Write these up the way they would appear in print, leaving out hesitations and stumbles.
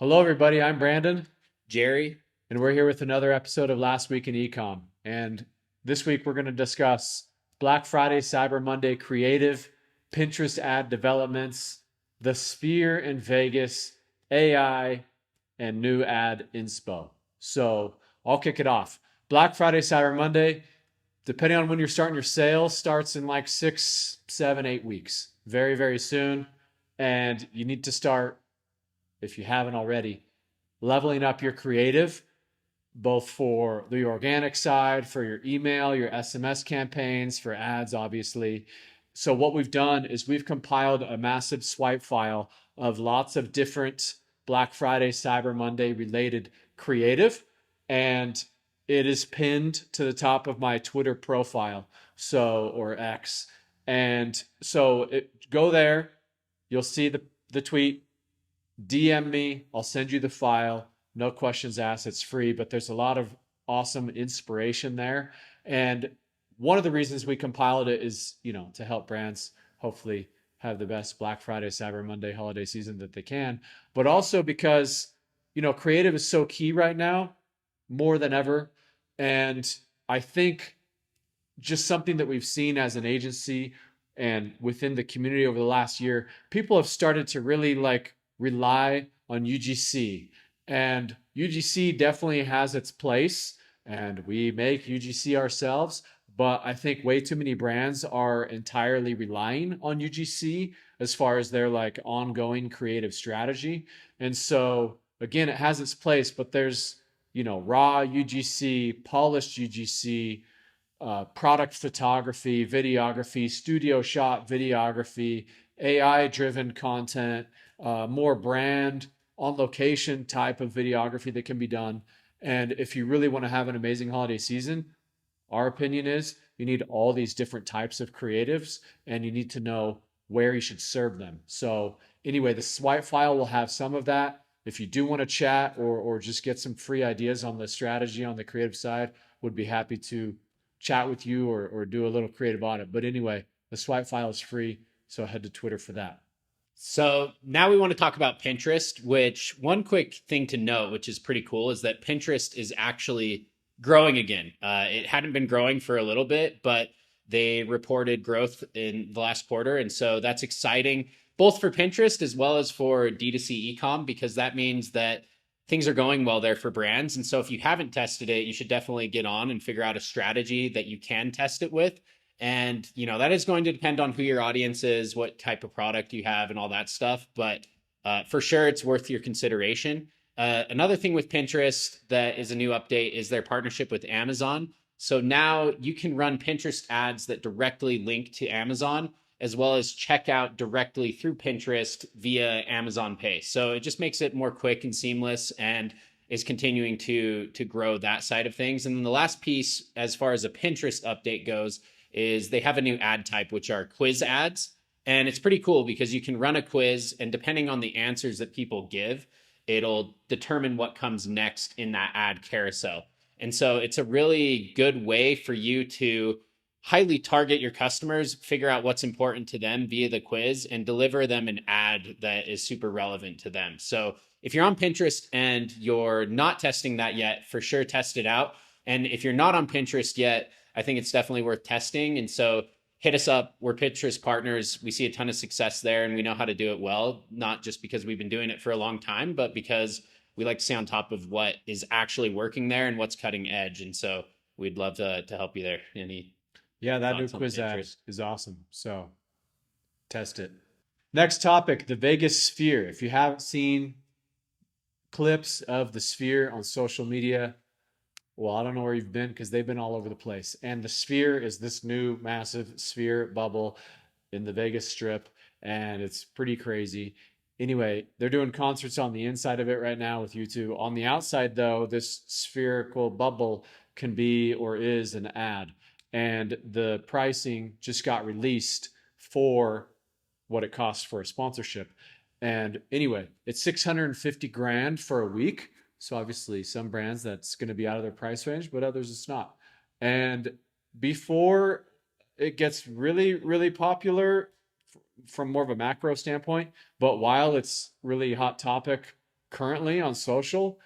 Hello, everybody. I'm Brandon, Jerry. and we're here with another episode of Last Week in Ecom. And this week, we're going to discuss Black Friday, Cyber Monday creative, Pinterest ad developments, the Sphere in Vegas, AI, and new ad Inspo. So I'll kick it off. Black Friday, Cyber Monday, depending on when you're starting your sale, starts in like 6, 7, 8 weeks. Very, very soon. And you need to start, if you haven't already, leveling up your creative, both for the organic side, for your email, your SMS campaigns, for ads, obviously. So, what we've done is we've compiled a massive swipe file of lots of different Black Friday, Cyber Monday related creative, and it is pinned to the top of my Twitter profile, or X. And so, go there, you'll see the tweet. DM me. I'll send you the file. No questions asked. It's free, but there's a lot of awesome inspiration there. And one of the reasons we compiled it is, to help brands hopefully have the best Black Friday, Cyber Monday holiday season that they can, but also because, creative is so key right now, more than ever. And I think just something that we've seen as an agency and within the community over the last year, people have started to really like rely on UGC. And UGC definitely has its place, and we make UGC ourselves. But I think way too many brands are entirely relying on UGC as far as their like ongoing creative strategy. And so, again, it has its place, but there's, raw UGC, polished UGC, product photography, videography, studio shot videography, AI driven content, more brand on location type of videography that can be done. And if you really want to have an amazing holiday season, our opinion is you need all these different types of creatives and you need to know where you should serve them. So, anyway, the swipe file will have some of that. If you do want to chat or just get some free ideas on the strategy on the creative side, would be happy to chat with you or do a little creative audit. But anyway, the swipe file is free, so head to Twitter for that. So now we want to talk about Pinterest, which one quick thing to note, which is pretty cool, is that Pinterest is actually growing again. It hadn't been growing for a little bit, but they reported growth in the last quarter. And so that's exciting, both for Pinterest as well as for D2C ecom, because that means that things are going well there for brands. And so if you haven't tested it, you should definitely get on and figure out a strategy that you can test it with. And, that is going to depend on who your audience is, what type of product you have, and all that stuff. But for sure, it's worth your consideration. Another thing with Pinterest that is a new update is their partnership with Amazon. So now you can run Pinterest ads that directly link to Amazon, as well as check out directly through Pinterest via Amazon Pay. So it just makes it more quick and seamless, and is continuing to grow that side of things. And then the last piece, as far as a Pinterest update goes, is they have a new ad type, which are quiz ads. And it's pretty cool because you can run a quiz, and depending on the answers that people give, it'll determine what comes next in that ad carousel. And so it's a really good way for you to highly target your customers, figure out what's important to them via the quiz, and deliver them an ad that is super relevant to them. So if you're on Pinterest and you're not testing that yet, for sure test it out. And if you're not on Pinterest yet, I think it's definitely worth testing. And so hit us up. We're Pinterest partners. We see a ton of success there, and we know how to do it well, not just because we've been doing it for a long time, but because we like to stay on top of what is actually working there and what's cutting edge. And so we'd love to help you there. Any Yeah, that new thoughts on quiz ad Pinterest? is awesome. So test it. Next topic, the Vegas Sphere. If you haven't seen clips of the Sphere on social media, well, I don't know where you've been because they've been all over the place. And the Sphere is this new massive sphere bubble in the Vegas Strip, and it's pretty crazy. Anyway, they're doing concerts on the inside of it right now with U2. On the outside, though, this spherical bubble can be or is an ad. And the pricing just got released for what it costs for a sponsorship. And anyway, it's 650 grand for a week. So obviously some brands that's going to be out of their price range, but others it's not. And before it gets really, really popular from more of a macro standpoint, but while it's really hot topic currently on social,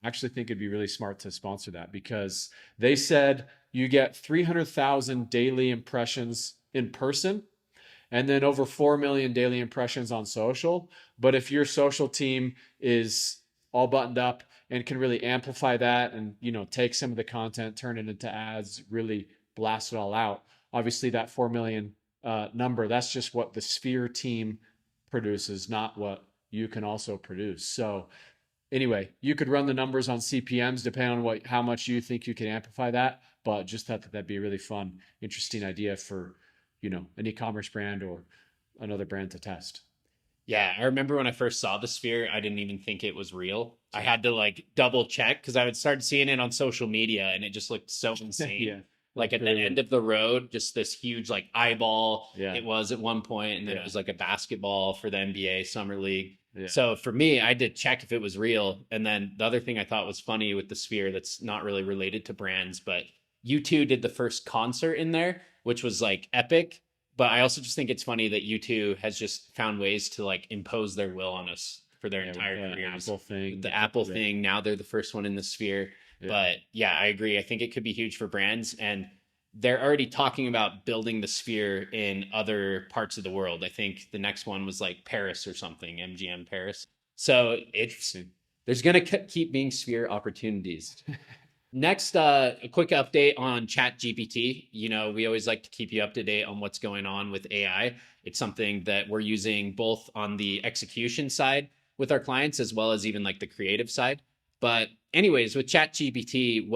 I actually think it'd be really smart to sponsor that because they said you get 300,000 daily impressions in person and then over 4 million daily impressions on social. But if your social team is all buttoned up and can really amplify that and, take some of the content, turn it into ads, really blast it all out. Obviously that 4 million number, that's just what the Sphere team produces, not what you can also produce. So anyway, you could run the numbers on CPMs depending on how much you think you can amplify that. But just thought that that'd be a really fun, interesting idea for, an e-commerce brand or another brand to test. Yeah, I remember when I first saw the Sphere, I didn't even think it was real. I had to like double check because I would start seeing it on social media and it just looked so insane. Yeah. Like at the end of the road, just this huge like eyeball. Yeah. It was at one point, and then it was like a basketball for the NBA Summer League. Yeah. So for me, I did check if it was real. And then the other thing I thought was funny with the Sphere that's not really related to brands, but U2 did the first concert in there, which was like epic. But I also just think it's funny that U2 has just found ways to like impose their will on us for their entire careers. Apple thing. The Apple thing. Now they're the first one in the Sphere. Yeah. But yeah, I agree. I think it could be huge for brands. And they're already talking about building the Sphere in other parts of the world. I think the next one was like Paris or something, MGM Paris. So there's going to keep being Sphere opportunities. Next, a quick update on ChatGPT. We always like to keep you up to date on what's going on with AI. It's something that we're using both on the execution side with our clients as well as even like the creative side. But anyways, with ChatGPT,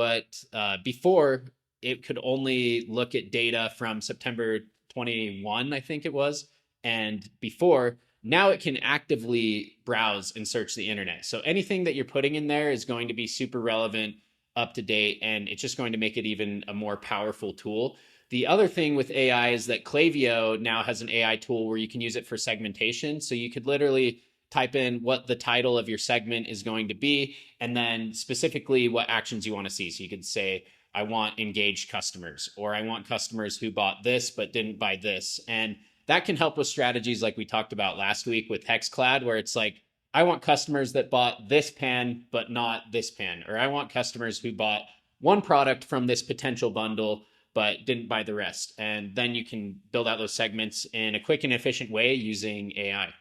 before it could only look at data from September 21, I think it was. And before, now it can actively browse and search the internet. So anything that you're putting in there is going to be super relevant, up to date, and it's just going to make it even a more powerful tool. The other thing with AI is that Klaviyo now has an AI tool where you can use it for segmentation. So you could literally type in what the title of your segment is going to be, and then specifically what actions you want to see. So you could say, I want engaged customers, or I want customers who bought this but didn't buy this. And that can help with strategies like we talked about last week with HexCloud, where it's like, I want customers that bought this pan, but not this pan. Or I want customers who bought one product from this potential bundle, but didn't buy the rest. And then you can build out those segments in a quick and efficient way using AI.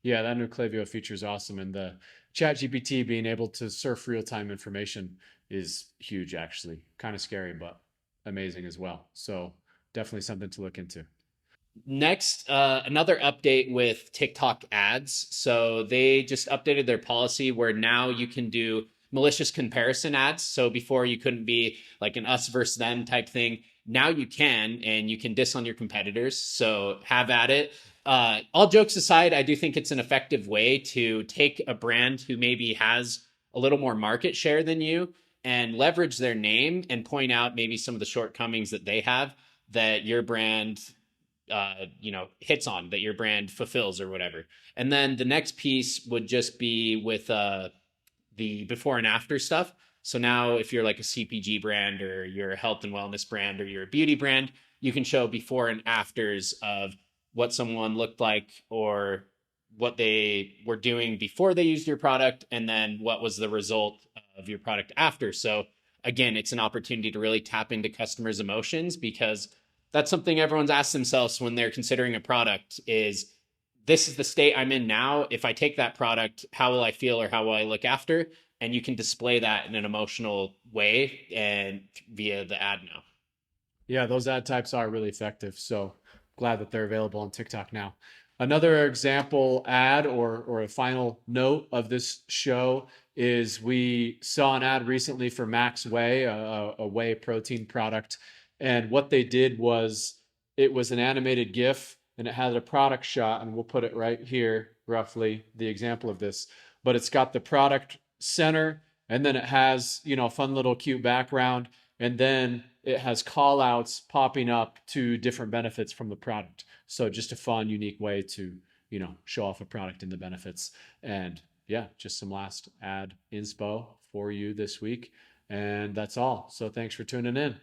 Yeah, that new Klaviyo feature is awesome. And the ChatGPT being able to surf real-time information is huge, actually. Kind of scary, but amazing as well. So definitely something to look into. Next, another update with TikTok ads. So they just updated their policy where now you can do malicious comparison ads. So before you couldn't be like an us versus them type thing. Now you can, and you can diss on your competitors. So have at it. All jokes aside, I do think it's an effective way to take a brand who maybe has a little more market share than you and leverage their name and point out maybe some of the shortcomings that they have that your brand hits on, that your brand fulfills or whatever. And then the next piece would just be with the before and after stuff. So now if you're like a CPG brand or you're a health and wellness brand or you're a beauty brand, you can show before and afters of what someone looked like or what they were doing before they used your product, and then what was the result of your product after. So again, it's an opportunity to really tap into customers' emotions, because that's something everyone's asked themselves when they're considering a product is, this is the state I'm in now. If I take that product, how will I feel or how will I look after? And you can display that in an emotional way and via the ad now. Yeah, those ad types are really effective. So glad that they're available on TikTok now. Another example ad or a final note of this show is we saw an ad recently for Max Whey, a whey protein product. And what they did was, it was an animated GIF and it had a product shot, and we'll put it right here, roughly the example of this, but it's got the product center, and then it has, a fun little cute background, and then it has call outs popping up to different benefits from the product. So just a fun, unique way to, show off a product and the benefits. And yeah, just some last ad inspo for you this week. And that's all. So thanks for tuning in.